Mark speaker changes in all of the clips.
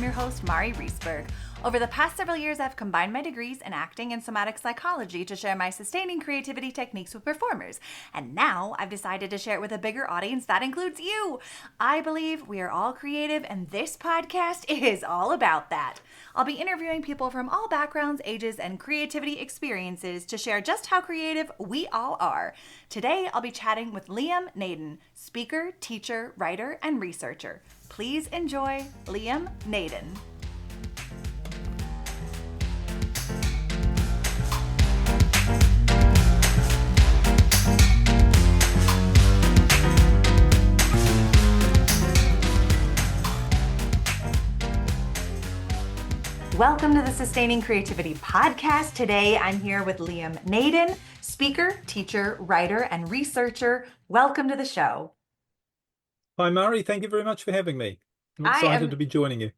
Speaker 1: I'm your host, Mari Riesberg. Over the past several years, I've combined my degrees in acting and somatic psychology to share my sustaining creativity techniques with performers. And now I've decided to share it with a bigger audience that includes you. I believe we are all creative, and this podcast is all about that. I'll be interviewing people from all backgrounds, ages, and creativity experiences to share just how creative we all are. Today, I'll be chatting with Liam Naden, speaker, teacher, writer, and researcher. Please enjoy Liam Naden. Welcome to the Sustaining Creativity Podcast. Today, I'm here with Liam Naden, speaker, teacher, writer, and researcher. Welcome to the show.
Speaker 2: Hi, Mari. Thank you very much for having me. I'm excited to be joining you.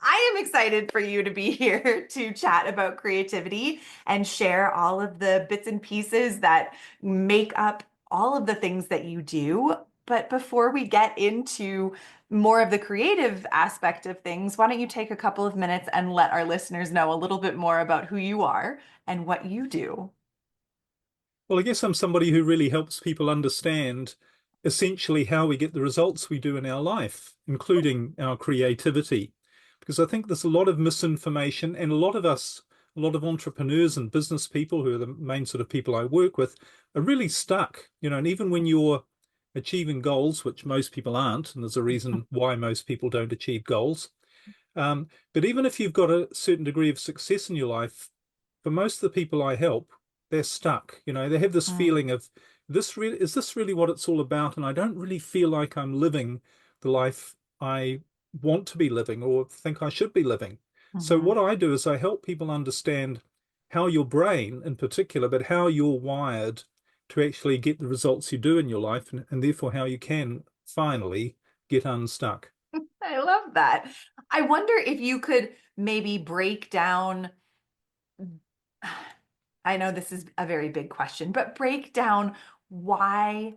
Speaker 1: I am excited for you to be here to chat about creativity and share all of the bits and pieces that make up all of the things that you do. But before we get into more of the creative aspect of things, why don't you take a couple of minutes and let our listeners know a little bit more about who you are and what you do?
Speaker 2: Well, I guess I'm somebody who really helps people understand essentially how we get the results we do in our life, including our creativity. Because I think there's a lot of misinformation, and a lot of entrepreneurs and business people, who are the main sort of people I work with, are really stuck, and even when you're achieving goals, which most people aren't, and there's a reason why most people don't achieve goals. But even if you've got a certain degree of success in your life, for most of the people I help, they're stuck. They have this feeling of, is this really what it's all about? And I don't really feel like I'm living the life I want to be living or think I should be living. So what I do is I help people understand how your brain in particular, but how you're wired to actually get the results you do in your life, and therefore how you can finally get unstuck.
Speaker 1: I love that. I wonder if you could maybe break down, I know this is a very big question, but break down why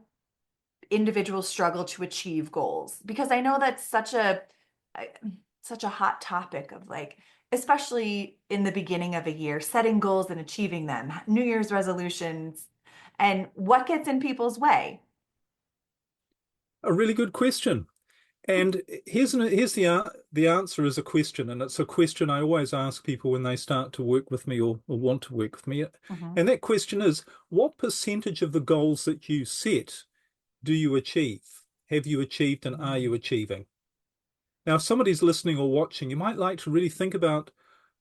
Speaker 1: individuals struggle to achieve goals. Because I know that's such a hot topic of, like, especially in the beginning of a year, setting goals and achieving them, New Year's resolutions, and what gets in people's way?
Speaker 2: A really good question. And here's the answer is a question, and it's a question I always ask people when they start to work with me or want to work with me. And that question is, what percentage of the goals that you set do you achieve? Have you achieved, and are you achieving? Now, if somebody's listening or watching, you might like to really think about,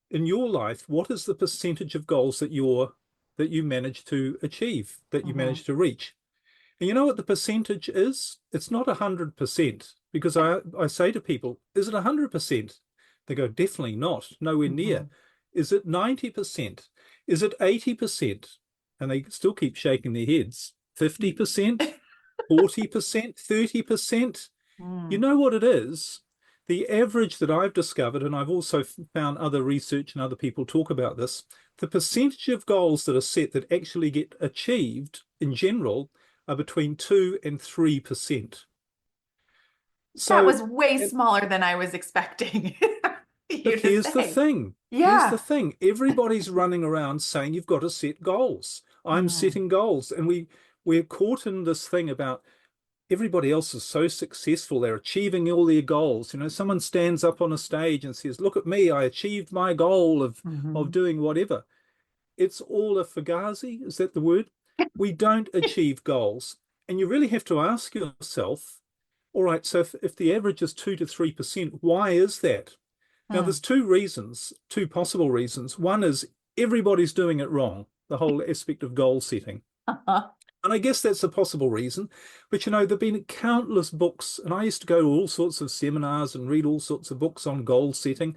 Speaker 2: in your life, what is the percentage of goals that you manage to achieve, that you manage to reach? And you know what the percentage is? It's not 100%, because I say to people, is it 100%? They go, definitely not, nowhere near. Is it 90%? Is it 80%? And they still keep shaking their heads. 50%, 40%, 30%? You know what it is? The average that I've discovered, and I've also found other research and other people talk about this, the percentage of goals that are set that actually get achieved in general are between 2 and 3%. So
Speaker 1: that was way smaller than I was expecting.
Speaker 2: But here's the thing.
Speaker 1: Yeah.
Speaker 2: Here's the thing. Everybody's running around saying you've got to set goals. I'm setting goals. And we're caught in this thing about everybody else is so successful. They're achieving all their goals. Someone stands up on a stage and says, look at me, I achieved my goal of doing whatever. It's all a fugazi. Is that the word? We don't achieve goals. And you really have to ask yourself, all right, so if the average is 2 to 3%, why is that? Now, there's two possible reasons. One is everybody's doing it wrong, the whole aspect of goal setting. And I guess that's a possible reason. But, there've been countless books, and I used to go to all sorts of seminars and read all sorts of books on goal setting.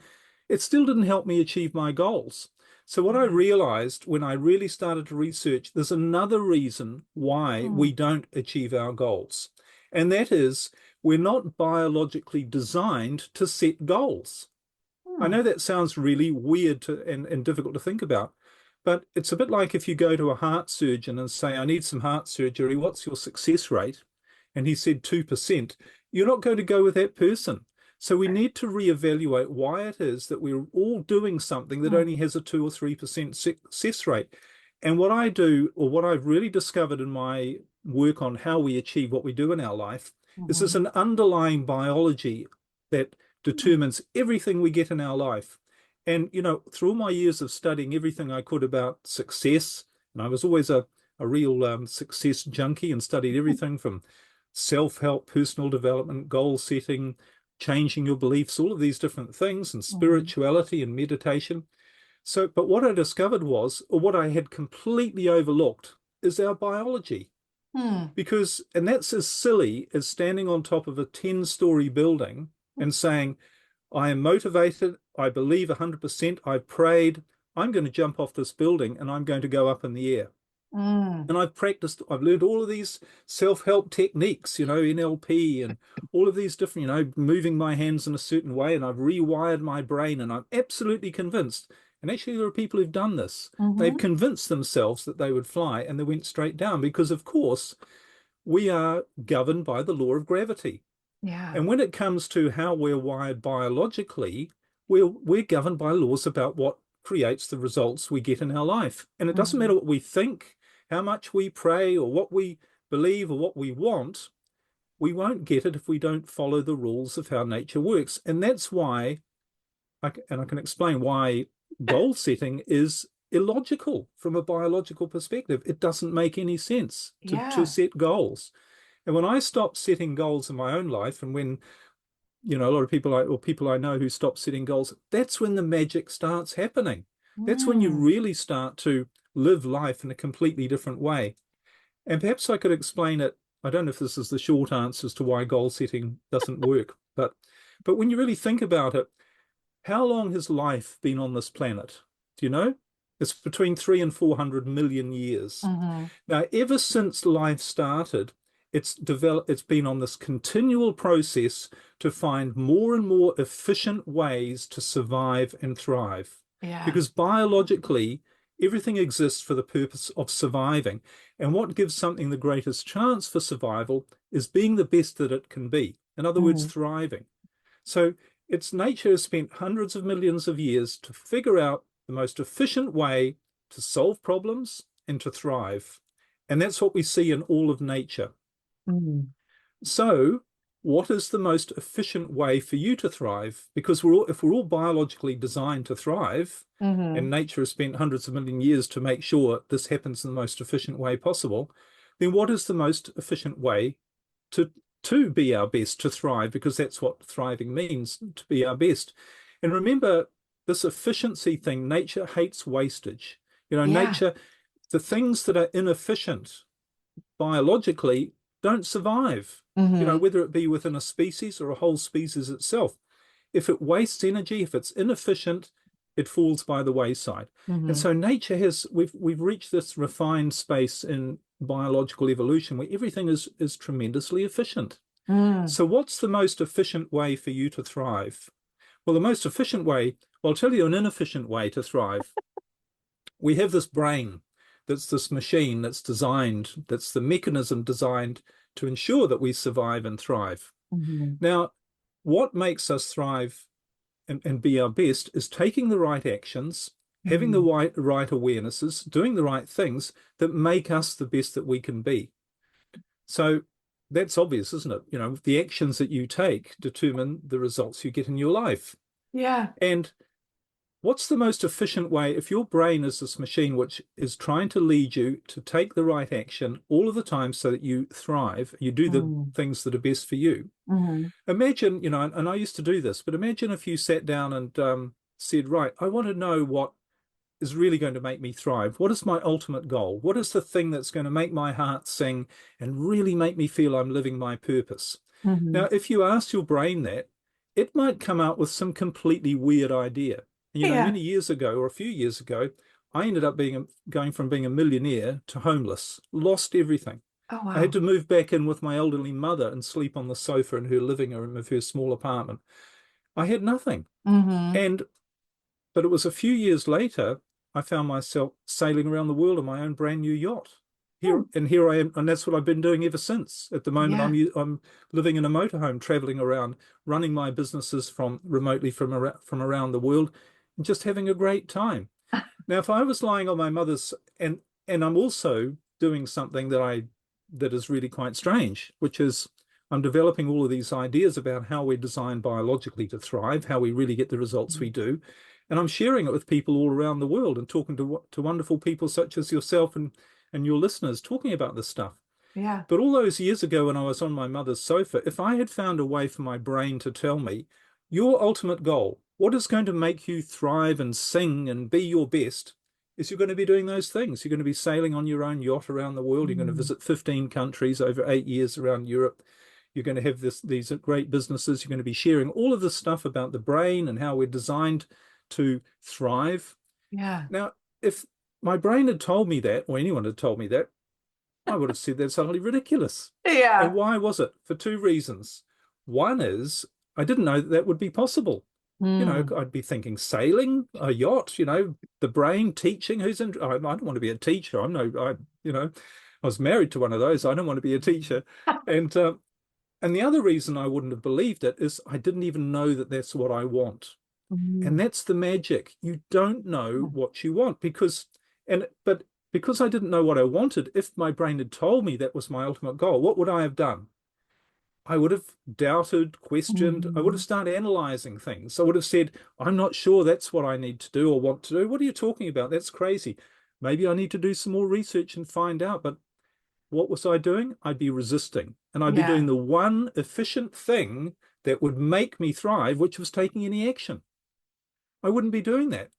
Speaker 2: It still didn't help me achieve my goals. So what I realized when I really started to research, there's another reason why we don't achieve our goals. And that is, we're not biologically designed to set goals. I know that sounds really weird and difficult to think about, but it's a bit like if you go to a heart surgeon and say, I need some heart surgery, what's your success rate? And he said 2%. You're not going to go with that person. So we need to reevaluate why it is that we're all doing something that only has a 2 or 3% success rate. And what I do, or what I've really discovered in my work on how we achieve what we do in our life, is there's an underlying biology that determines everything we get in our life. And, through all my years of studying everything I could about success, and I was always a real success junkie and studied everything from self-help, personal development, goal setting, changing your beliefs, all of these different things, and spirituality and meditation. So, but what I discovered was, or what I had completely overlooked, is our biology. Because, and that's as silly as standing on top of a 10-story building and saying, I am motivated, I believe 100%, I've prayed, I'm going to jump off this building and I'm going to go up in the air. And I've practiced, I've learned all of these self-help techniques, NLP and all of these different, moving my hands in a certain way, and I've rewired my brain, and I'm absolutely convinced. And actually, there are people who've done this. They've convinced themselves that they would fly, and they went straight down because, of course, we are governed by the law of gravity.
Speaker 1: Yeah.
Speaker 2: And when it comes to how we're wired biologically, we're governed by laws about what creates the results we get in our life. And it doesn't matter what we think, how much we pray, or what we believe, or what we want, we won't get it if we don't follow the rules of how nature works. And that's why, I can explain why goal setting is illogical from a biological perspective. It doesn't make any sense to set goals. And when I stopped setting goals in my own life, and when, a lot of people I know who stop setting goals, that's when the magic starts happening. That's when you really start to live life in a completely different way. And perhaps I could explain it. I don't know if this is the short answer as to why goal setting doesn't work, but when you really think about it, how long has life been on this planet? Do you know? It's between 300 and 400 million years. Now, ever since life started, it's been on this continual process to find more and more efficient ways to survive and thrive. Because biologically, everything exists for the purpose of surviving. And what gives something the greatest chance for survival is being the best that it can be. In other words, thriving. So nature has spent hundreds of millions of years to figure out the most efficient way to solve problems and to thrive. And that's what we see in all of nature. So what is the most efficient way for you to thrive? Because if we're all biologically designed to thrive, and nature has spent hundreds of million years to make sure this happens in the most efficient way possible, then what is the most efficient way to be our best, to thrive? Because that's what thriving means, to be our best. And remember, this efficiency thing, nature hates wastage. Nature, the things that are inefficient biologically don't survive, whether it be within a species or a whole species itself. If it wastes energy, if it's inefficient, it falls by the wayside. And so nature we've reached this refined space in biological evolution where everything is tremendously efficient. So what's the most efficient way for you to thrive? Well, the most efficient way, I'll tell you an inefficient way to thrive. We have this brain that's this machine that's the mechanism designed to ensure that we survive and thrive. Now, what makes us thrive and be our best is taking the right actions, having the right awarenesses, doing the right things that make us the best that we can be. So that's obvious, isn't it? The actions that you take determine the results you get in your life. And what's the most efficient way? If your brain is this machine which is trying to lead you to take the right action all of the time so that you thrive, you do the things that are best for you. Imagine, and I used to do this, but imagine if you sat down and said, right, I want to know what is really going to make me thrive. What is my ultimate goal? What is the thing that's going to make my heart sing and really make me feel I'm living my purpose? Now, if you ask your brain that, it might come out with some completely weird idea. Many years ago, or a few years ago, I ended up going from being a millionaire to homeless, lost everything.
Speaker 1: Oh, wow.
Speaker 2: I had to move back in with my elderly mother and sleep on the sofa in her living room of her small apartment. I had nothing. But it was a few years later, I found myself sailing around the world in my own brand new yacht, here and here I am, and that's what I've been doing ever since. At the moment,
Speaker 1: Yeah.
Speaker 2: I'm living in a motorhome, traveling around, running my businesses from remotely from around the world, and just having a great time. Now, if I was lying on my mother's, and I'm also doing something that is really quite strange, which is I'm developing all of these ideas about how we're designed biologically to thrive, how we really get the results we do, and I'm sharing it with people all around the world and talking to wonderful people such as yourself and your listeners talking about this stuff.
Speaker 1: Yeah.
Speaker 2: But all those years ago when I was on my mother's sofa, if I had found a way for my brain to tell me your ultimate goal, what is going to make you thrive and sing and be your best, is you're going to be doing those things. You're going to be sailing on your own yacht around the world. You're going to
Speaker 1: Mm.
Speaker 2: visit 15 countries over 8 years around Europe. You're going to have these great businesses. You're going to be sharing all of this stuff about the brain and how we're designed to thrive.
Speaker 1: Yeah.
Speaker 2: Now, if my brain had told me that, or anyone had told me that, I would have said that's utterly ridiculous. And
Speaker 1: Yeah.
Speaker 2: why was it? For two reasons. One is I didn't know that that would be possible.
Speaker 1: Mm.
Speaker 2: I'd be thinking sailing, a yacht, the brain, teaching. I don't want to be a teacher. I was married to one of those. I don't want to be a teacher. And and the other reason I wouldn't have believed it is I didn't even know that that's what I want. And
Speaker 1: Mm.
Speaker 2: that's the magic. You don't know what you want but because I didn't know what I wanted, if my brain had told me that was my ultimate goal, what would I have done? I would have doubted, questioned. I would have
Speaker 1: Mm.
Speaker 2: started analyzing things. I would have said, I'm not sure that's what I need to do or want to do. What are you talking about? That's crazy. Maybe I need to do some more research and find out. But what was I doing? I'd be resisting. And I'd be doing
Speaker 1: Yeah.
Speaker 2: the one efficient thing that would make me thrive, which was taking any action. I wouldn't be doing that.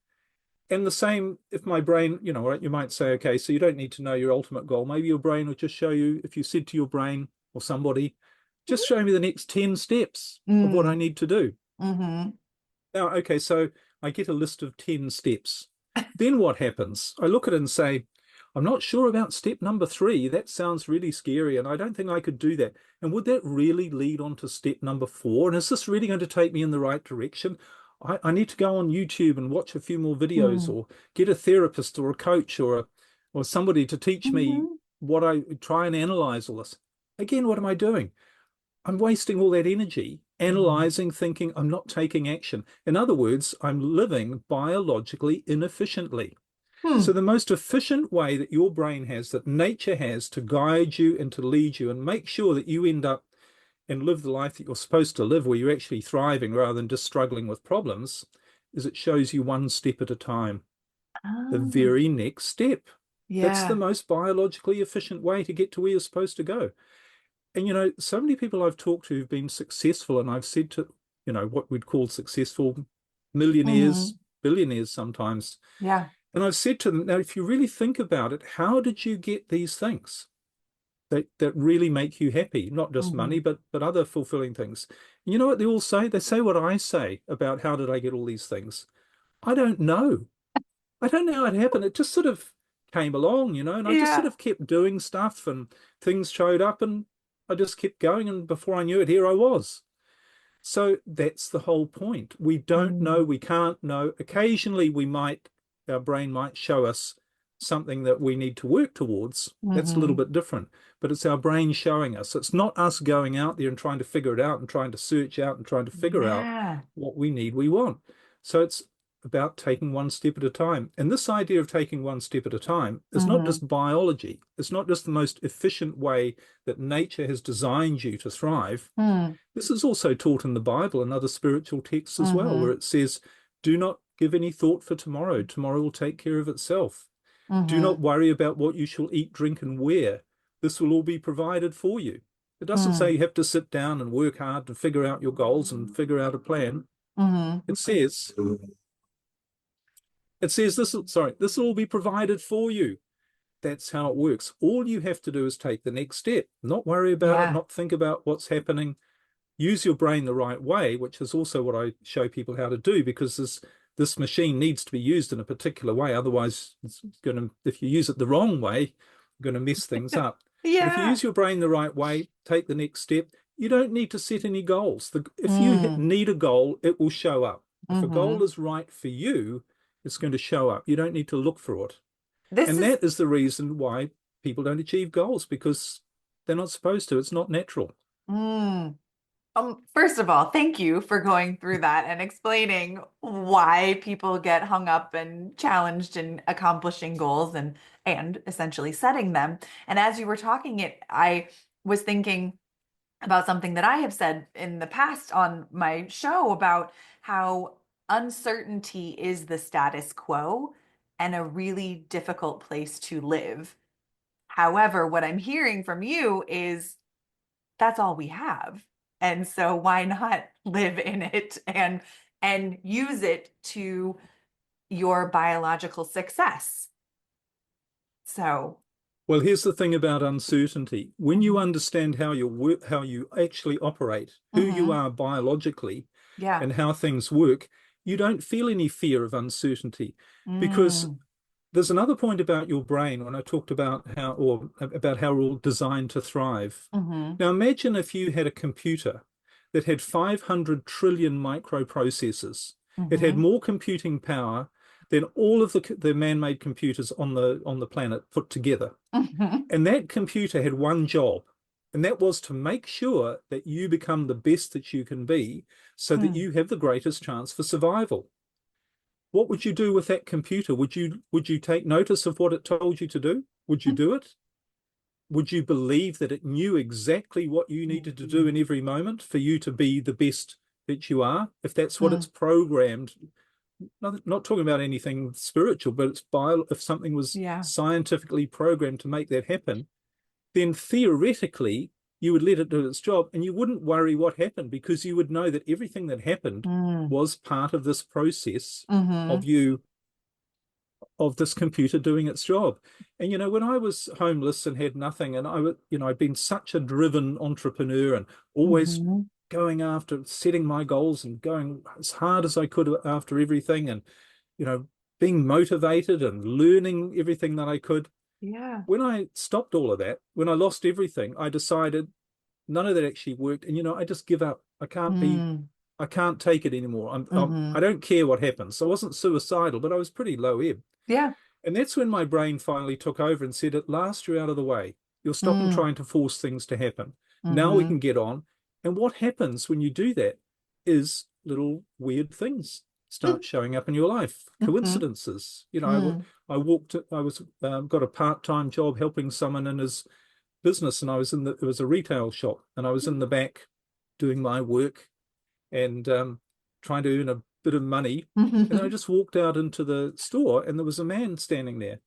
Speaker 2: And the same, if my brain, right, you might say, okay, so you don't need to know your ultimate goal. Maybe your brain will just show you, if you said to your brain or somebody, just show me the next 10 steps of what I
Speaker 1: Mm.
Speaker 2: need to do.
Speaker 1: Mm-hmm.
Speaker 2: Now, okay, so I get a list of 10 steps. Then what happens? I look at it and say, I'm not sure about step number 3. That sounds really scary, and I don't think I could do that. And would that really lead on to step number 4? And is this really going to take me in the right direction? I need to go on YouTube and watch a few more videos,
Speaker 1: Mm.
Speaker 2: or get a therapist or a coach or somebody to teach me
Speaker 1: Mm-hmm.
Speaker 2: what I try and analyze all this. Again, what am I doing? I'm wasting all that energy
Speaker 1: Mm.
Speaker 2: analyzing, thinking I'm not taking action. In other words, I'm living biologically inefficiently. So,
Speaker 1: Mm.
Speaker 2: the most efficient way that your brain has, that nature has to guide you and to lead you and make sure that you end up and live the life that you're supposed to live, where you're actually thriving rather than just struggling with problems, is it shows you one step at a time, the
Speaker 1: Oh,
Speaker 2: very next step. That's the
Speaker 1: yeah.
Speaker 2: most biologically efficient way to get to where you're supposed to go. And so many people I've talked to who've been successful, and I've said to, what we'd call successful millionaires,
Speaker 1: Mm-hmm.
Speaker 2: billionaires sometimes.
Speaker 1: Yeah.
Speaker 2: And I've said to them, now, if you really think about it, how did you get these things that really make you happy? Not just
Speaker 1: Mm-hmm.
Speaker 2: money, but other fulfilling things. And you know what they all say? They say what I say about how did I get all these things? I don't know. I don't know how it happened. It just sort of came along, and I just sort
Speaker 1: Yeah.
Speaker 2: of kept doing stuff and things showed up and I just kept going. And before I knew it, here I was. So that's the whole point. We don't know,
Speaker 1: Mm.
Speaker 2: we can't know. Occasionally our brain might show us something that we need to work towards. That's a little
Speaker 1: Mm-hmm.
Speaker 2: bit different, but it's our brain showing us. It's not us going out there and trying to figure it out and trying to search out and trying to figure out
Speaker 1: Yeah.
Speaker 2: what we need, we want. So it's about taking one step at a time. And this idea of taking one step at a time is not
Speaker 1: Mm-hmm.
Speaker 2: just biology. It's not just the most efficient way that nature has designed you to thrive.
Speaker 1: Mm.
Speaker 2: This is also taught in the Bible and other spiritual texts as well, where
Speaker 1: Mm-hmm.
Speaker 2: it says, do not give any thought for tomorrow. Tomorrow will take care of itself. Do not
Speaker 1: Mm-hmm.
Speaker 2: worry about what you shall eat, drink, and wear. This will all be provided for you. It doesn't say
Speaker 1: Mm.
Speaker 2: you have to sit down and work hard to figure out your goals and figure out a plan.
Speaker 1: Mm-hmm.
Speaker 2: It says, this will all be provided for you. That's how it works. All you have to do is take the next step, not worry about it,
Speaker 1: Yeah.
Speaker 2: not think about what's happening. Use your brain the right way, which is also what I show people how to do, because this machine needs to be used in a particular way. Otherwise, if you use it the wrong way, you're going to mess things up. But if you
Speaker 1: Yeah.
Speaker 2: use your brain the right way, take the next step, you don't need to set any goals. If you
Speaker 1: Mm.
Speaker 2: need a goal, it will show up. If a goal
Speaker 1: Mm-hmm.
Speaker 2: is right for you, it's going to show up. You don't need to look for it.
Speaker 1: This
Speaker 2: And
Speaker 1: is
Speaker 2: that is the reason why people don't achieve goals because they're not supposed to. It's not natural.
Speaker 1: Mm. First of all, thank you for going through that and explaining why people get hung up and challenged in accomplishing goals and essentially setting them. And as you were talking it, I was thinking about something that I have said in the past on my show about how uncertainty is the status quo and a really difficult place to live. However, what I'm hearing from you is that's all we have. And so why not live in it and use it to your biological success? So,
Speaker 2: Well, here's the thing about uncertainty. When you
Speaker 1: mhm,
Speaker 2: understand how you actually operate, who you
Speaker 1: mhm,
Speaker 2: are biologically,
Speaker 1: yeah.
Speaker 2: and how things work, you don't feel any fear of uncertainty. Because
Speaker 1: Mm,
Speaker 2: there's another point about your brain when I talked about how we're all designed to thrive.
Speaker 1: mhm,
Speaker 2: Now imagine if you had a computer that had 500 trillion microprocessors. It had
Speaker 1: mhm,
Speaker 2: more computing power than all of the man-made computers on the planet put together.
Speaker 1: mhm,
Speaker 2: And that computer had one job, and that was to make sure that you become the best that you can be so that
Speaker 1: mm,
Speaker 2: you have the greatest chance for survival. What would you do with that computer? Would you take notice of what it told you to do? Would you do it? Would you believe that it knew exactly what you needed to do
Speaker 1: mhm,
Speaker 2: in every moment for you to be the best that you are? If that's what it's
Speaker 1: mm,
Speaker 2: programmed, not talking about anything spiritual, but if something was
Speaker 1: yeah.
Speaker 2: scientifically programmed to make that happen, then theoretically you would let it do its job and you wouldn't worry what happened because you would know that everything that happened
Speaker 1: Mm,
Speaker 2: was part of this process of
Speaker 1: mhm,
Speaker 2: you of this computer doing its job. And when I was homeless and had nothing, and I'd been such a driven entrepreneur and always
Speaker 1: mhm,
Speaker 2: going after setting my goals and going as hard as I could after everything, and you know being motivated and learning everything that I could.
Speaker 1: yeah.
Speaker 2: When I stopped all of that, when I lost everything, I decided none of that actually worked, and I just give up.
Speaker 1: Mm,
Speaker 2: I can't take it anymore. I
Speaker 1: mhm,
Speaker 2: don't care what happens. So I wasn't suicidal, but I was pretty low ebb.
Speaker 1: yeah.
Speaker 2: And that's when my brain finally took over and said, at last you're out of the way. You're stopping
Speaker 1: Mm,
Speaker 2: trying to force things to happen. Now we
Speaker 1: mhm,
Speaker 2: can get on. And what happens when you do that is little weird things
Speaker 1: mm,
Speaker 2: start showing up in your life,
Speaker 1: mhm,
Speaker 2: coincidences.
Speaker 1: mm,
Speaker 2: I walked, I was got a part-time job helping someone in his business, and it was a retail shop, and I was in the back doing my work and trying to earn a bit of money. And I
Speaker 1: mhm.
Speaker 2: just walked out into the store, and there was a man standing there.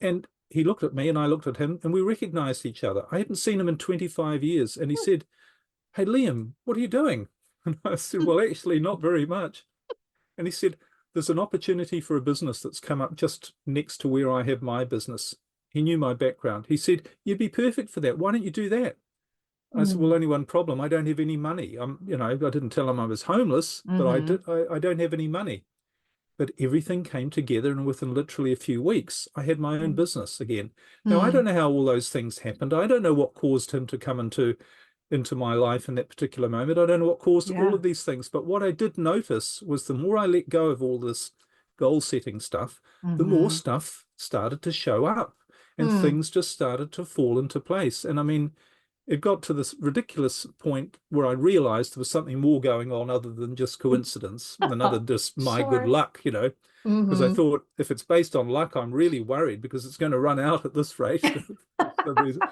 Speaker 2: And he looked at me, and I looked at him, and we recognized each other. I hadn't seen him in 25 years. And he said, "Hey, Liam, what are you doing?" And I said, "Well, actually, not very much." And he said, "There's an opportunity for a business that's come up just next to where I have my business." He knew my background. He said, "You'd be perfect for that. Why don't you do that?" I said, "Well,
Speaker 1: Mm,
Speaker 2: only one problem. I don't have any money. I didn't tell him I was homeless, but I
Speaker 1: mhm,
Speaker 2: did. I don't have any money." But everything came together, and within literally a few weeks, I had my own
Speaker 1: mm,
Speaker 2: business again. Now, I don't
Speaker 1: mm,
Speaker 2: know how all those things happened. I don't know what caused him to come into my life in that particular moment. I don't know what caused all
Speaker 1: yeah.
Speaker 2: of these things. But what I did notice was the more I let go of all this goal setting stuff, the more
Speaker 1: Mhm,
Speaker 2: stuff started to show up and
Speaker 1: mm.
Speaker 2: things just started to fall into place. And I mean, it got to this ridiculous point where I realized there was something more going on other than just coincidence, another just my good
Speaker 1: Sure.
Speaker 2: luck, because I
Speaker 1: Mhm.
Speaker 2: thought if it's based on luck, I'm really worried because it's going to run out at this rate for some reason.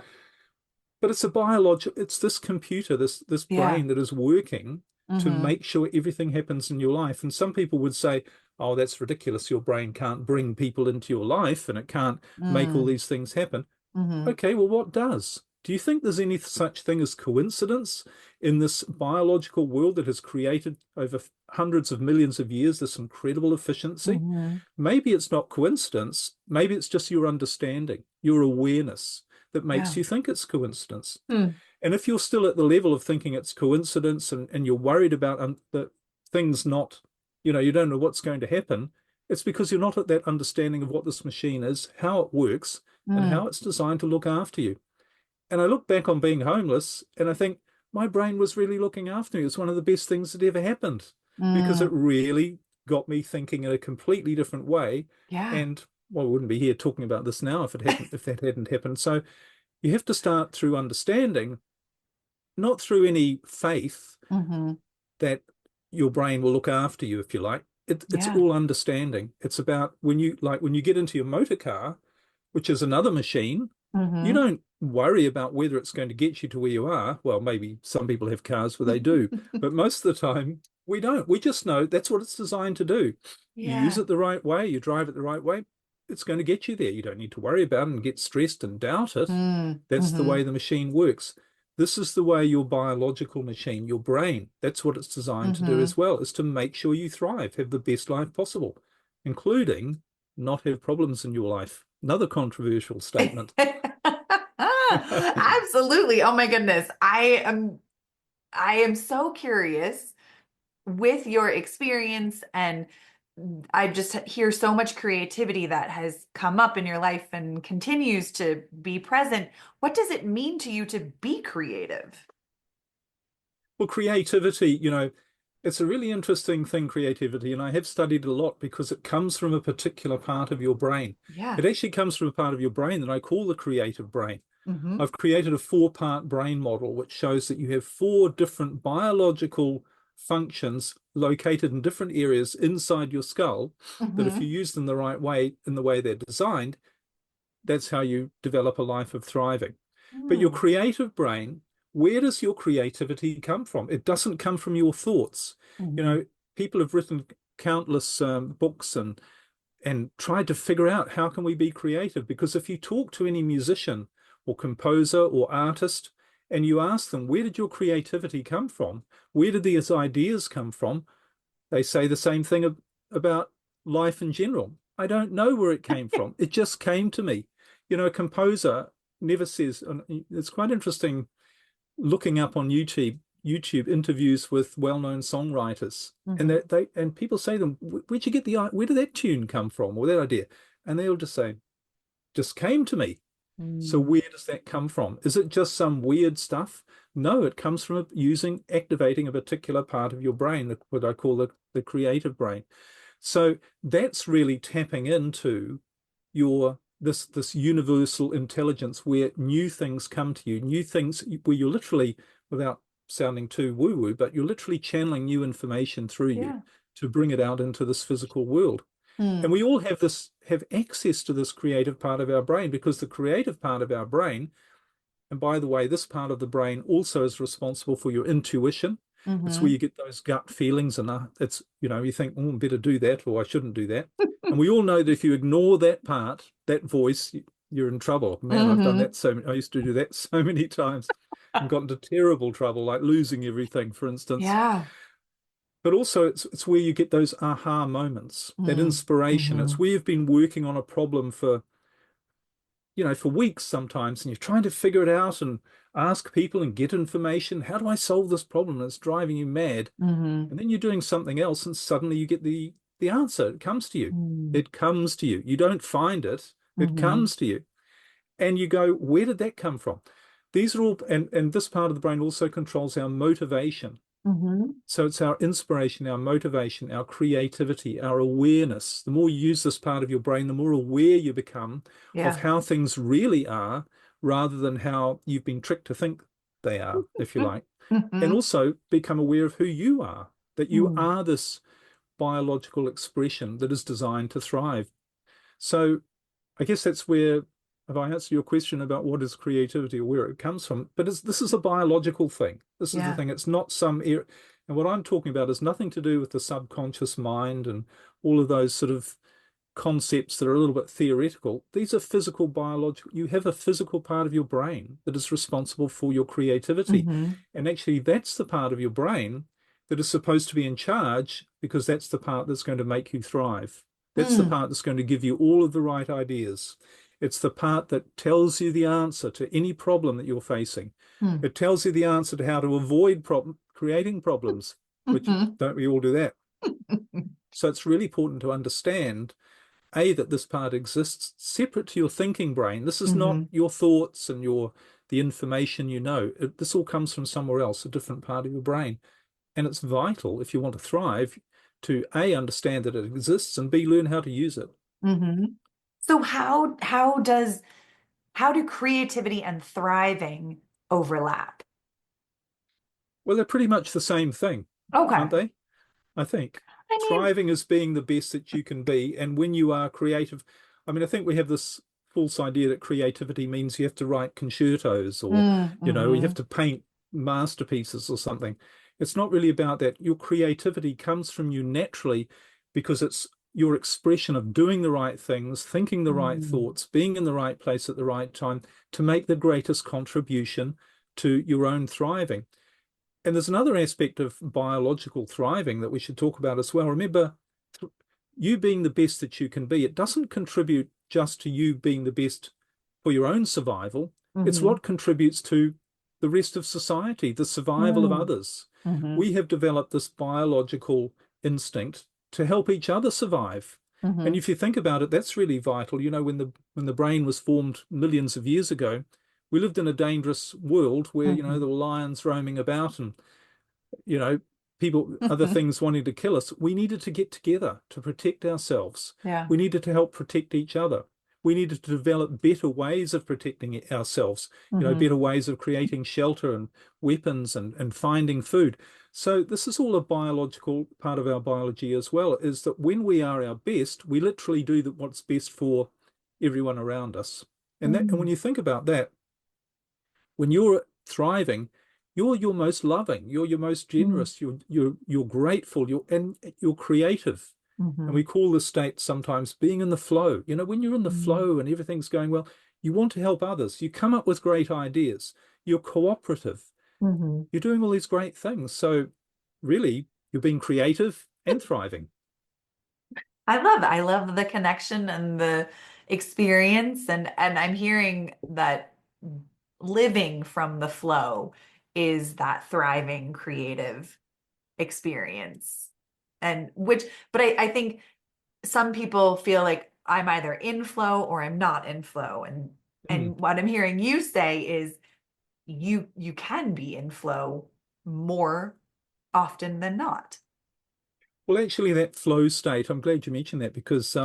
Speaker 2: But it's a biological, it's this computer, this
Speaker 1: Yeah.
Speaker 2: brain that is working to
Speaker 1: Mhm,
Speaker 2: make sure everything happens in your life. And some people would say, "Oh, that's ridiculous. Your brain can't bring people into your life and it can't make all
Speaker 1: mm,
Speaker 2: these things happen."
Speaker 1: mhm,
Speaker 2: Okay, well, what does? Do you think there's any such thing as coincidence in this biological world that has created over hundreds of millions of years this incredible efficiency?
Speaker 1: mhm,
Speaker 2: Maybe it's not coincidence. Maybe it's just your understanding, your awareness that makes
Speaker 1: yeah.
Speaker 2: you think it's coincidence.
Speaker 1: Mm,
Speaker 2: And if you're still at the level of thinking it's coincidence and you're worried about the things not, you don't know what's going to happen, it's because you're not at that understanding of what this machine is, how it works, and
Speaker 1: mm,
Speaker 2: how it's designed to look after you. And I look back on being homeless and I think my brain was really looking after me. It's one of the best things that ever happened because it
Speaker 1: mm.
Speaker 2: really got me thinking in a completely different way.
Speaker 1: Yeah.
Speaker 2: And well, we wouldn't be here talking about this now if that hadn't happened. So you have to start through understanding, not through any faith
Speaker 1: Mm-hmm.
Speaker 2: that your brain will look after you, if you like. It's
Speaker 1: Yeah.
Speaker 2: all understanding. It's about when you get into your motor car, which is another machine, you
Speaker 1: Mm-hmm.
Speaker 2: don't worry about whether it's going to get you to where you are. Well, maybe some people have cars where they do, but most of the time we don't. We just know that's what it's designed to do. You use
Speaker 1: Yeah.
Speaker 2: it the right way, you drive it the right way, it's going to get you there. You don't need to worry about it and get stressed and doubt it. That's the
Speaker 1: Mm-hmm.
Speaker 2: way the machine works. This is the way your biological machine, your brain, that's what it's designed to do
Speaker 1: Mm-hmm.
Speaker 2: as well, is to make sure you thrive, have the best life possible, including not have problems in your life. Another controversial statement.
Speaker 1: Absolutely. Oh my goodness. I am so curious with your experience, and I just hear so much creativity that has come up in your life and continues to be present. What does it mean to you to be creative?
Speaker 2: Well, creativity, it's a really interesting thing, creativity, and I have studied a lot because it comes from a particular part of your brain.
Speaker 1: Yeah.
Speaker 2: It actually comes from a part of your brain that I call the creative brain.
Speaker 1: Mm-hmm.
Speaker 2: I've created a four-part brain model which shows that you have four different biological functions located in different areas inside your skull that if you
Speaker 1: Mm-hmm.
Speaker 2: use them the right way, in the way they're designed, that's how you develop a life of thriving. But your
Speaker 1: Mm-hmm.
Speaker 2: creative brain, where does your creativity come from? It doesn't come from your thoughts. You
Speaker 1: Mm-hmm.
Speaker 2: know, people have written countless books and tried to figure out how can we be creative? Because if you talk to any musician or composer or artist and you ask them, where did your creativity come from? Where did these ideas come from? They say the same thing about life in general. I don't know where it came from. It just came to me. A composer never says, and it's quite interesting looking up on YouTube interviews with well-known songwriters, and
Speaker 1: Mm-hmm.
Speaker 2: and people say to them, "Where'd you get where did that tune come from, or that idea?" And they'll just say, "Just came to me." So
Speaker 1: Mm-hmm.
Speaker 2: where does that come from? Is it just some weird stuff? No, it comes from activating a particular part of your brain, what I call the creative brain. So that's really tapping into your this universal intelligence where new things come to you, new things where you're literally, without sounding too woo-woo, but you're literally channeling new information through you
Speaker 1: Yeah.
Speaker 2: to bring it out into this physical world. And
Speaker 1: Mm.
Speaker 2: we all have access to this creative part of our brain because the creative part of our brain, and by the way, this part of the brain also is responsible for your intuition. It's where
Speaker 1: Mm-hmm.
Speaker 2: you get those gut feelings, and it's, you think, oh, I better do that, or I shouldn't do that. And we all know that if you ignore that part, that voice, you're in trouble. Man, I've done
Speaker 1: Mm-hmm.
Speaker 2: that I used to do that so many times and got into terrible trouble, like losing everything, for instance.
Speaker 1: Yeah.
Speaker 2: But also it's where you get those aha moments, that inspiration.
Speaker 1: Mm-hmm.
Speaker 2: It's where you've been working on a problem for weeks sometimes, and you're trying to figure it out and ask people and get information. How do I solve this problem? And it's driving you mad.
Speaker 1: Mm-hmm.
Speaker 2: And then you're doing something else, and suddenly you get the answer. It comes to you.
Speaker 1: Mm-hmm.
Speaker 2: It comes to you. You don't find it. It
Speaker 1: Mm-hmm.
Speaker 2: comes to you. And you go, where did that come from? These are all, and this part of the brain also controls our motivation.
Speaker 1: Mm-hmm.
Speaker 2: So it's our inspiration, our motivation, our creativity, our awareness. The more you use this part of your brain, the more aware you become of
Speaker 1: Yeah.
Speaker 2: how things really are, rather than how you've been tricked to think they are, if you like. And
Speaker 1: Mm-hmm.
Speaker 2: also become aware of who you are, that you
Speaker 1: Mm.
Speaker 2: are this biological expression that is designed to thrive. So I guess that's where, if I answer your question about what is creativity or where it comes from, but this is a biological thing. This is the
Speaker 1: Yeah.
Speaker 2: thing. It's not and what I'm talking about is nothing to do with the subconscious mind and all of those sort of concepts that are a little bit theoretical. These are physical, biological. You have a physical part of your brain that is responsible for your creativity.
Speaker 1: Mm-hmm.
Speaker 2: And actually, that's the part of your brain that is supposed to be in charge because that's the part that's going to make you thrive. That's the
Speaker 1: Mm.
Speaker 2: part that's going to give you all of the right ideas. It's the part that tells you the answer to any problem that you're facing.
Speaker 1: Mm.
Speaker 2: It tells you the answer to how to avoid creating problems, which
Speaker 1: Mm-hmm.
Speaker 2: don't we all do that? So it's really important to understand that this part exists separate to your thinking brain. This is not
Speaker 1: Mm-hmm.
Speaker 2: your thoughts and the information you know. This all comes from somewhere else, a different part of your brain. And it's vital if you want to thrive to A, understand that it exists, and B, learn how to use it.
Speaker 1: Mm-hmm. So how do creativity and thriving overlap?
Speaker 2: Well, they're pretty much the same thing, aren't
Speaker 1: Okay.
Speaker 2: they? I think
Speaker 1: I mean,
Speaker 2: thriving is being the best that you can be. And when you are creative, I mean, I think we have this false idea that creativity means you have to write concertos or, you have
Speaker 1: mm-hmm,
Speaker 2: to paint masterpieces or something. It's not really about that. Your creativity comes from you naturally because it's your expression of doing the right things, thinking the right
Speaker 1: mm,
Speaker 2: thoughts, being in the right place at the right time to make the greatest contribution to your own thriving. And there's another aspect of biological thriving that we should talk about as well. Remember, you being the best that you can be, it doesn't contribute just to you being the best for your own survival. It's
Speaker 1: mm-hmm,
Speaker 2: what contributes to the rest of society, the survival of
Speaker 1: mm,
Speaker 2: others.
Speaker 1: mm-hmm,
Speaker 2: We have developed this biological instinct to help each other survive. And
Speaker 1: mm-hmm,
Speaker 2: if you think about it, that's really vital. When the brain was formed millions of years ago, we lived in a dangerous world where,
Speaker 1: mm-hmm.
Speaker 2: there were lions roaming about and you know, people, other things wanting to kill us. We needed to get together to protect ourselves.
Speaker 1: Yeah.
Speaker 2: We needed to help protect each other. We needed to develop better ways of protecting ourselves,
Speaker 1: Mm-hmm.
Speaker 2: better ways of creating shelter and weapons and finding food. So this is all a biological part of our biology as well, is that when we are our best, we literally do what's best for everyone around us. And when
Speaker 1: Mm,
Speaker 2: you think about that, when you're thriving, you're your most loving, you're your most
Speaker 1: mm,
Speaker 2: generous, you're grateful, you're creative. And
Speaker 1: mm-hmm,
Speaker 2: we call this state sometimes being in the flow. When you're in the
Speaker 1: mm,
Speaker 2: flow and everything's going well, you want to help others. You come up with great ideas. You're cooperative.
Speaker 1: mm-hmm.
Speaker 2: You're doing all these great things. So really, you're being creative and thriving.
Speaker 1: I love the connection and the experience and I'm hearing that living from the flow is that thriving creative experience. And which but I think some people feel like I'm either in flow or I'm not in flow.
Speaker 2: Mm.
Speaker 1: And what I'm hearing you say is you can be in flow more often than not.
Speaker 2: Well, actually, that flow state, I'm glad you mentioned that because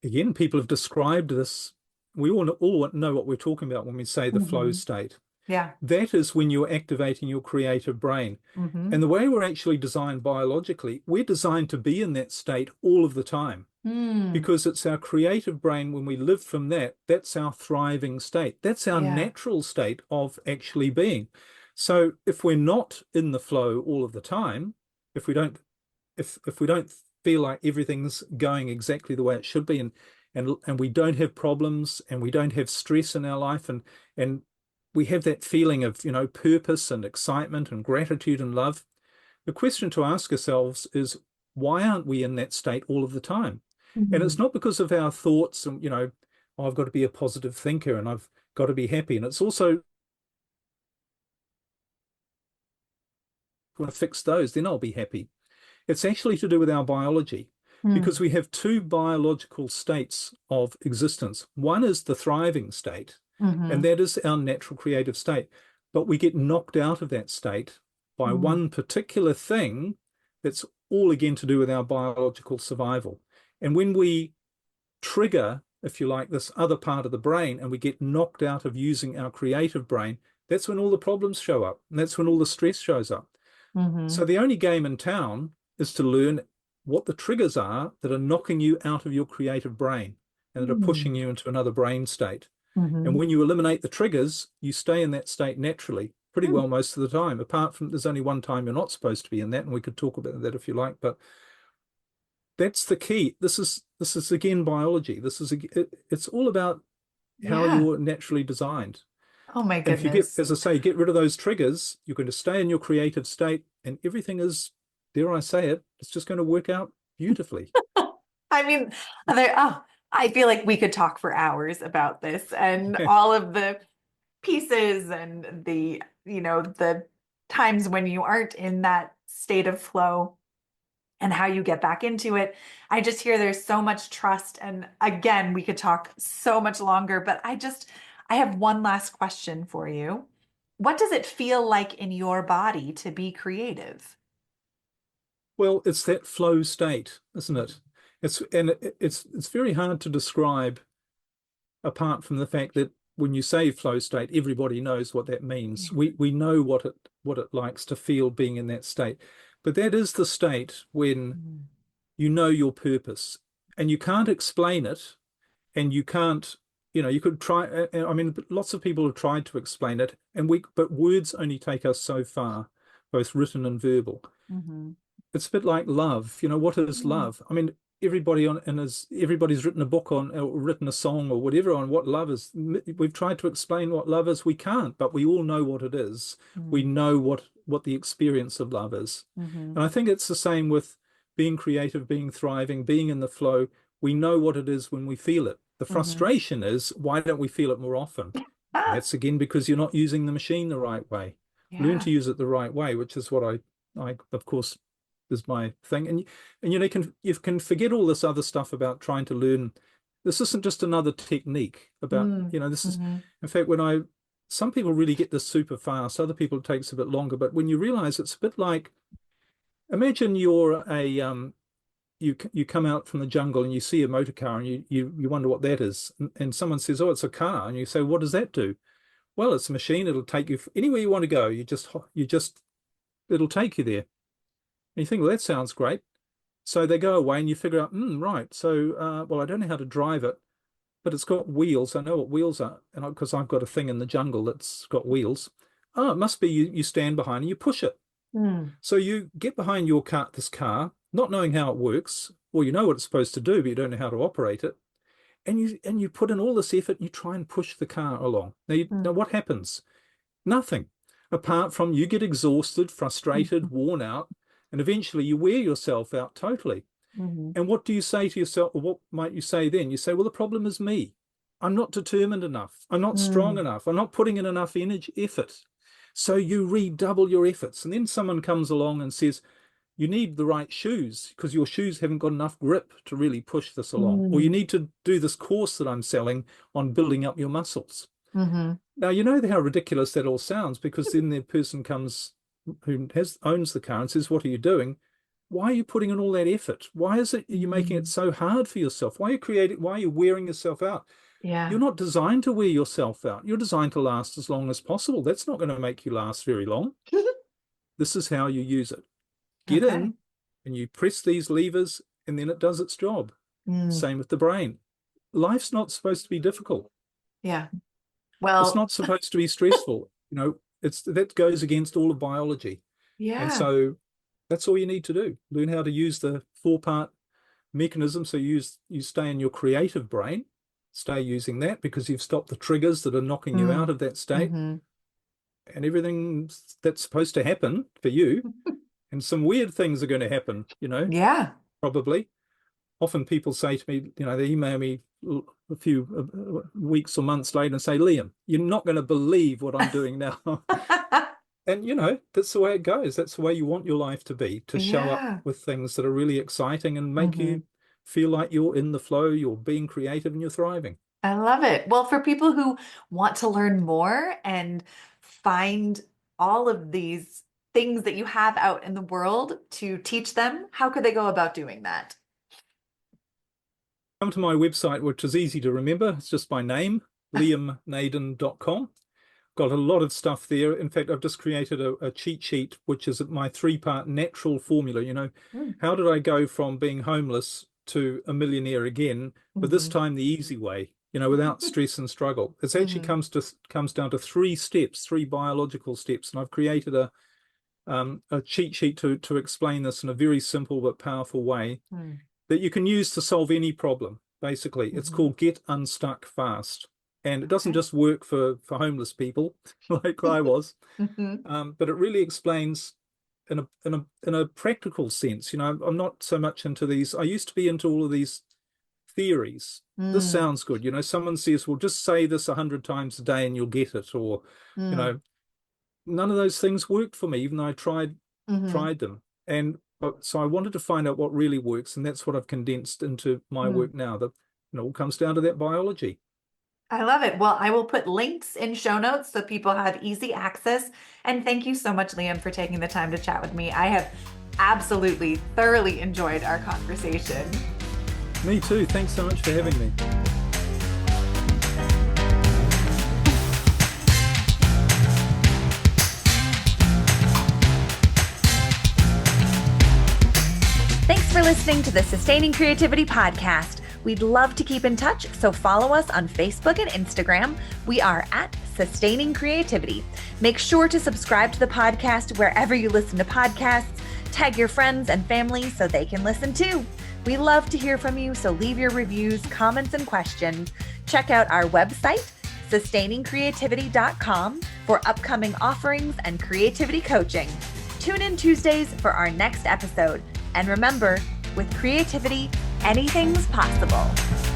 Speaker 2: again, people have described this. We all know what we're talking about when we say the flow
Speaker 1: Hmm.
Speaker 2: state.
Speaker 1: Yeah.
Speaker 2: That is when you're activating your creative brain.
Speaker 1: Hmm.
Speaker 2: And the way we're actually designed biologically, we're designed to be in that state all of the time
Speaker 1: Mm.
Speaker 2: because it's our creative brain. When we live from that, that's our thriving state. That's our
Speaker 1: Yeah.
Speaker 2: natural state of actually being. So if we're not in the flow all of the time, if we don't if we don't feel like everything's going exactly the way it should be and we don't have problems and we don't have stress in our life and we have that feeling of purpose and excitement and gratitude and love, the question to ask ourselves is why aren't we in that state all of the time? And it's
Speaker 1: Mhm.
Speaker 2: not because of our thoughts and oh, I've got to be a positive thinker and I've got to be happy, and it's also when I fix those then I'll be happy. It's actually to do with our biology because
Speaker 1: Mm.
Speaker 2: we have two biological states of existence. One is the thriving state, and
Speaker 1: Mhm.
Speaker 2: that is our natural creative state. But we get knocked out of that state by
Speaker 1: Mm.
Speaker 2: one particular thing that's all again to do with our biological survival. And when we trigger, if you like, this other part of the brain and we get knocked out of using our creative brain, that's when all the problems show up and that's when all the stress shows up. So
Speaker 1: Mhm.
Speaker 2: the only game in town is to learn what the triggers are that are knocking you out of your creative brain and that are
Speaker 1: Mm.
Speaker 2: pushing you into another brain state. And
Speaker 1: Mhm.
Speaker 2: when you eliminate the triggers, you stay in that state naturally, pretty
Speaker 1: Mm.
Speaker 2: well most of the time, apart from there's only one time you're not supposed to be in that, and we could talk about that if you like, but that's the key. This is again biology. It's all about how
Speaker 1: Yeah.
Speaker 2: you're naturally designed.
Speaker 1: Oh my
Speaker 2: And if
Speaker 1: goodness.
Speaker 2: as I say, get rid of those triggers, you're going to stay in your creative state and everything is, dare I say it, it's just going to work out beautifully.
Speaker 1: I mean, I feel like we could talk for hours about this and all of the pieces and the times when you aren't in that state of flow and how you get back into it. I just hear there's so much trust. And again, we could talk so much longer, but I have one last question for you. What does it feel like in your body to be creative?
Speaker 2: Well, it's that flow state, isn't it? It's very hard to describe, apart from the fact that when you say flow state, everybody knows what that means. We know what it likes to feel being in that state. But that is the state when you know your purpose and you can't explain it, and you can't, you could try. I mean, lots of people have tried to explain it, but words only take us so far, both written and verbal.
Speaker 1: Mm-hmm.
Speaker 2: It's a bit like love. What is love? I mean, everybody's written a book on, or written a song or whatever on what love is. We've tried to explain what love is. We can't, but we all know what it is. We know what the experience of love is. And I think it's the same with being creative, being thriving, being in the flow. We know what it is when we feel it. The frustration is, why don't we feel it more often? That's again because you're not using the machine the right way. Learn to use it the right way, which is what I of course, is my thing. And you can forget all this other stuff about trying to learn. This isn't just another technique about, this is, in fact, some people really get this super fast. Other people it takes a bit longer. But when you realize it's a bit like, imagine you're you come out from the jungle and you see a motor car and you wonder what that is. And someone says, oh, it's a car. And you say, what does that do? Well, it's a machine. It'll take you anywhere you want to go. It'll take you there. And you think, well, that sounds great. So they go away and you figure out, right. So, well, I don't know how to drive it, but it's got wheels. I know what wheels are. And because I've got a thing in the jungle that's got wheels. Oh, it must be you stand behind and you push it. So you get behind this car, not knowing how it works. Well, you know what it's supposed to do, but you don't know how to operate it. And you put in all this effort and you try and push the car along. Now what happens? Nothing, apart from you get exhausted, frustrated, worn out, and eventually you wear yourself out totally. And what do you say to yourself? Or what might you say then? You say, well, the problem is me. I'm not determined enough. I'm not strong enough. I'm not putting in enough effort. So you redouble your efforts. And then someone comes along and says, you need the right shoes because your shoes haven't got enough grip to really push this along. Or you need to do this course that I'm selling on building up your muscles. Now, you know how ridiculous that all sounds, because then the person comes who owns the car and says, what are you doing? Why are you putting in all that effort? Why is it you're making it so hard for yourself? Why are you wearing yourself out? You're not designed to wear yourself out. You're designed to last as long as possible. That's not going to make you last very long. This is how you use it. Get in and you press these levers and then it does its job. Same with the brain. Life's not supposed to be difficult.
Speaker 1: Well,
Speaker 2: it's not supposed to be stressful. That goes against all of biology. And so that's all you need to do. Learn how to use the 4-part mechanism. So you stay in your creative brain, stay using that because you've stopped the triggers that are knocking you out of that state. And everything that's supposed to happen for you. And some weird things are going to happen, probably. Often people say to me, they email me a few weeks or months later and say, Liam, you're not going to believe what I'm doing now. And, that's the way it goes. That's the way you want your life to be, to show up with things that are really exciting and make you feel like you're in the flow, you're being creative and you're thriving.
Speaker 1: I love it. Well, for people who want to learn more and find all of these things that you have out in the world to teach them, how could they go about doing that?
Speaker 2: Come to my website, which is easy to remember. It's just my name, liamnaden.com. Got a lot of stuff there. In fact, I've just created a cheat sheet, which is my 3-part natural formula. How did I go from being homeless to a millionaire again, but this time the easy way, without stress and struggle? It actually comes down to 3 steps, 3 biological steps. And I've created a cheat sheet to explain this in a very simple but powerful way that you can use to solve any problem. Basically, it's called Get Unstuck Fast. And it doesn't just work for homeless people like I was, but it really explains in a practical sense. I'm not so much into these. I used to be into all of these theories. This sounds good. Someone says, well, just say this 100 times a day and you'll get it. Or, none of those things worked for me, even though I tried them. And so I wanted to find out what really works. And that's what I've condensed into my work now. That it all comes down to that biology.
Speaker 1: I love it. Well, I will put links in show notes so people have easy access. And thank you so much, Liam, for taking the time to chat with me. I have absolutely thoroughly enjoyed our conversation.
Speaker 2: Me too. Thanks so much for having me.
Speaker 1: Thanks for listening to the Sustaining Creativity Podcast. We'd love to keep in touch, so follow us on Facebook and Instagram. We are at Sustaining Creativity. Make sure to subscribe to the podcast wherever you listen to podcasts. Tag your friends and family so they can listen too. We love to hear from you, so leave your reviews, comments, and questions. Check out our website, sustainingcreativity.com, for upcoming offerings and creativity coaching. Tune in Tuesdays for our next episode. And remember, with creativity, anything's possible.